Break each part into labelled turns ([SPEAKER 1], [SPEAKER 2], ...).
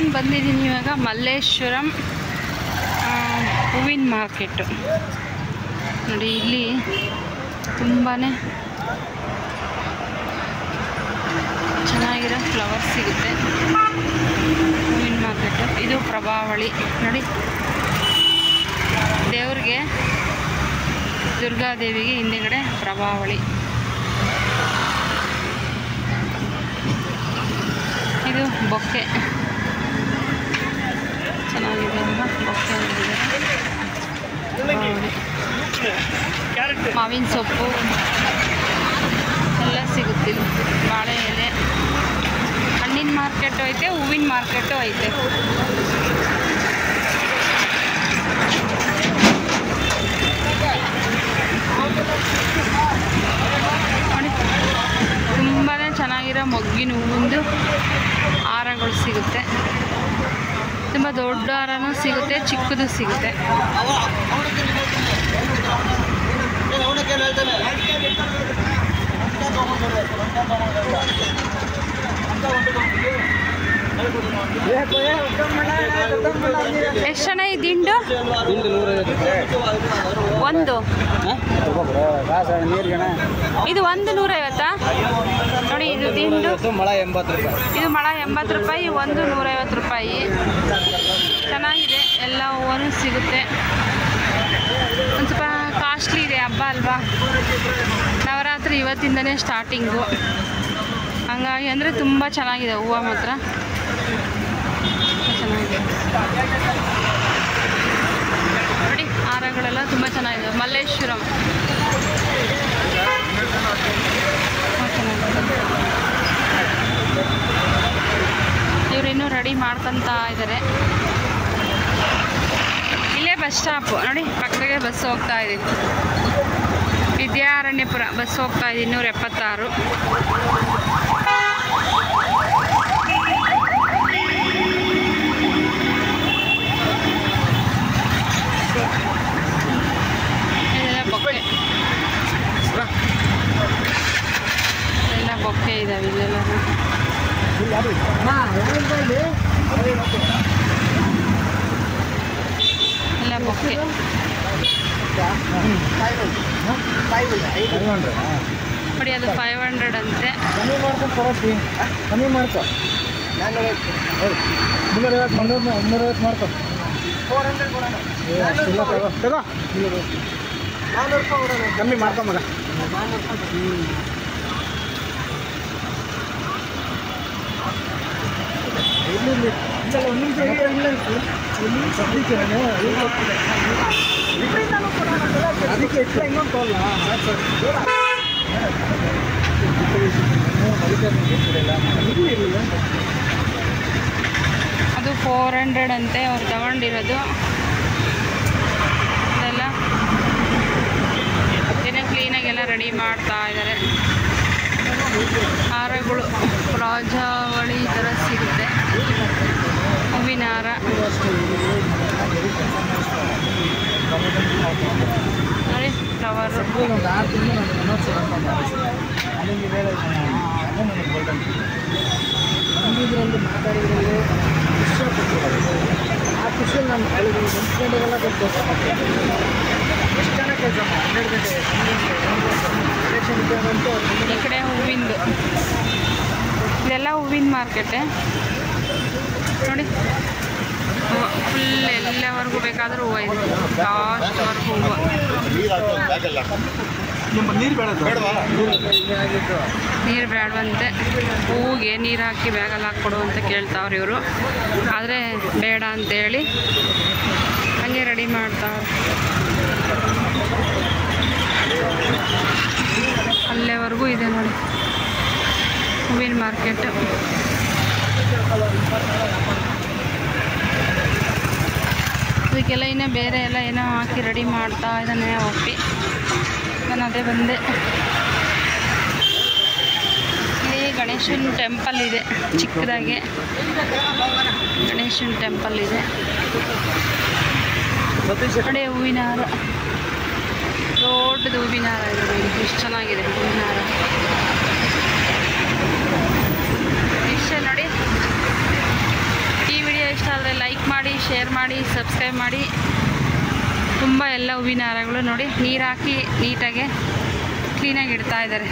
[SPEAKER 1] ನಾನು ಬಂದಿದ್ದೀನಿ ಇವಾಗ ಮಲ್ಲೇಶ್ವರಂ ಹೂವಿನ ಮಾರ್ಕೆಟು. ನೋಡಿ ಇಲ್ಲಿ ತುಂಬಾ ಚೆನ್ನಾಗಿರೋ ಫ್ಲವರ್ಸ್ ಸಿಗುತ್ತೆ. ಹೂವಿನ ಮಾರ್ಕೆಟು ಇದು ಪ್ರಭಾವಳಿ. ನೋಡಿ ದೇವ್ರಿಗೆ, ದುರ್ಗಾದೇವಿಗೆ ಹಿಂದೆಗಡೆ ಪ್ರಭಾವಳಿ. ಇದು ಬೊಕ್ಕೆ ಚೆನ್ನಾಗಿದೆ ಅಲ್ವಾ? ಬೊಕ್ಕೆ ಮಾವಿನ ಸೊಪ್ಪು ಎಲ್ಲ ಸಿಗುತ್ತೆ. ಬಾಳೆ ಎಲೆ, ಹಣ್ಣಿನ ಮಾರ್ಕೆಟು ಐತೆ, ಹೂವಿನ ಮಾರ್ಕೆಟು ಐತೆ. ತುಂಬಾ ಚೆನ್ನಾಗಿರೋ ಮೊಗ್ಗಿನ ಹೂವಿಂದು ಹಾರಗಳು ಸಿಗುತ್ತೆ. ತುಂಬ ದೊಡ್ಡ ಹಾರನೂ ಸಿಗುತ್ತೆ, ಚಿಕ್ಕದು ಸಿಗುತ್ತೆ. ಎಷ್ಟು ಜನ ಈ ದಿಂಡು? ಒಂದು ಇದು 150. ನೋಡಿ ಇದು ದಿಂಡು, ಇದು ಮೊಳ 80 ರೂಪಾಯಿ, ಒಂದು 150 ರೂಪಾಯಿ. ಚೆನ್ನಾಗಿದೆ, ಎಲ್ಲ ಹೂವು ಸಿಗುತ್ತೆ. ಒಂದು ಸ್ವಲ್ಪ ಕಾಸ್ಟ್ಲಿ ಇದೆ, ಹಬ್ಬ ಅಲ್ವಾ, ನವರಾತ್ರಿ ಇವತ್ತಿಂದನೇ ಸ್ಟಾರ್ಟಿಂಗು. ಹಂಗಾಗಿ ಅಂದರೆ ತುಂಬ ಚೆನ್ನಾಗಿದೆ ಹೂವು ಮಾತ್ರ ಚೆನ್ನಾಗಿದೆ. ನೋಡಿ ಹಾರಗಳೆಲ್ಲ ತುಂಬ ಚೆನ್ನಾಗಿದೆ. ಮಲ್ಲೇಶ್ವರಂ ಇವರು ಇನ್ನೂ ರೆಡಿ ಮಾಡ್ಕೊತಾ ಇದ್ದಾರೆ. ಇಲ್ಲೇ ಬಸ್ ಸ್ಟಾಪು ನೋಡಿ, ಪಕ್ಕದಾಗೆ ಬಸ್ ಹೋಗ್ತಾ ಇದೆ. ವಿದ್ಯಾರಣ್ಯಪುರ ಬಸ್ ಹೋಗ್ತಾ ಇದೆ 276. ಎಲ್ಲ ಬೊಕ್ಕೆ ಇದಾವೆ ಇಲ್ಲೆಲ್ಲ. ಎಲ್ಲ ಬೊಕ್ಕೆ ನೋಡಿ, ಅದು 500 ಅಂತೆ.
[SPEAKER 2] ಕಮ್ಮಿ ಮಾಡ್ಕೊಂಬ. ಅದಕ್ಕೆ ಇನ್ನೊಂದು
[SPEAKER 1] ಅದು 400 ಅಂತೆ ಅವ್ರು ತಗೊಂಡಿರೋದು. ಅದೆಲ್ಲ ಏನೋ ಕ್ಲೀನಾಗೆಲ್ಲ ರೆಡಿ ಮಾಡ್ತಾ ಇದ್ದಾರೆ. ಹಾರಗಳು ರಾಜಾವಳಿ ಥರ ಸಿಗುತ್ತೆ. ಹೂವಿನ ಹಾರ ನೋಡಿ, ಫ್ಲವರ್.
[SPEAKER 2] ಮಾತಾಡಿದ್ರಲ್ಲಿ ಆ ಖುಷಿಯಲ್ಲಿ ನಮ್ಮ ಗಂಟೆಗೆಲ್ಲ ಎಷ್ಟು ಜನ ಕೆಲಸ 12 ಗಂಟೆ.
[SPEAKER 1] ಈ ಕಡೆ ಹೂವಿಂದು, ಇದೆಲ್ಲ ಹೂವಿನ ಮಾರ್ಕೆಟೆ ನೋಡಿ. ಫುಲ್ ಎಲ್ಲವರೆಗೂ ಬೇಕಾದರೂ ಹೂವು ಇದೆ, ಲಾಸ್ಟ್ವರೆಗೂ ಹೂವು. ನೀರು ಬೇಡವಂತೆ, ಹೂವಿಗೆ ನೀರು ಹಾಕಿ ಬ್ಯಾಗಲ್ಲಿ ಹಾಕ್ಕೊಡು ಅಂತ ಕೇಳ್ತಾವ್ರು ಇವರು. ಆದರೆ ಬೇಡ ಅಂತೇಳಿ ಹಾಗೆ ರೆಡಿ ಮಾಡ್ತಾವ್ರು. ಅಲ್ಲೇವರೆಗೂ ಇದೆ ನೋಡಿ ಹೂವಿನ ಮಾರ್ಕೆಟ್. ಅದಕ್ಕೆಲ್ಲ ಇನ್ನೂ ಬೇರೆ ಎಲ್ಲ ಏನೋ ಹಾಕಿ ರೆಡಿ ಮಾಡ್ತಾ ಇದ್ದಾನೆ ಒಪ್ಪಿ. ನಾನು ಅದೇ ಬಂದೆ. ಇಲ್ಲಿ ಗಣೇಶನ ಟೆಂಪಲ್ ಇದೆ, ಚಿಕ್ಕದಾಗೆ ಗಣೇಶನ ಟೆಂಪಲ್ ಇದೆ ನೋಡಿ. ಹೂವಿನ ಹಾರ, ದೊಡ್ಡದು ಹೂವಿನ ಹಾರ ಇದೆ ನೋಡಿ, ಎಷ್ಟು ಚೆನ್ನಾಗಿದೆ ಹೂವಿನ ಹಾರ. ಇಷ್ಟೇ ನೋಡಿ ಈ ವಿಡಿಯೋ. ಶೇರ್ ಮಾಡಿ, ಸಬ್ಸ್ಕ್ರೈಬ್ ಮಾಡಿ. ತುಂಬ ಎಲ್ಲ ಹೂವಿನ ಹಾರಗಳು ನೋಡಿ ನೀರು ಹಾಕಿ ನೀಟಾಗಿ ಕ್ಲೀನಾಗಿ ಇಡ್ತಾ ಇದ್ದಾರೆ.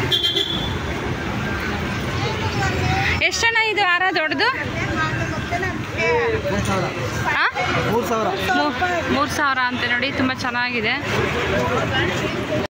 [SPEAKER 1] ಎಷ್ಟಣ್ಣ ಇದು ಹಾರ ದೊಡ್ಡದು?
[SPEAKER 2] 3000
[SPEAKER 1] 3,000 ಅಂತೆ ನೋಡಿ, ತುಂಬ ಚೆನ್ನಾಗಿದೆ.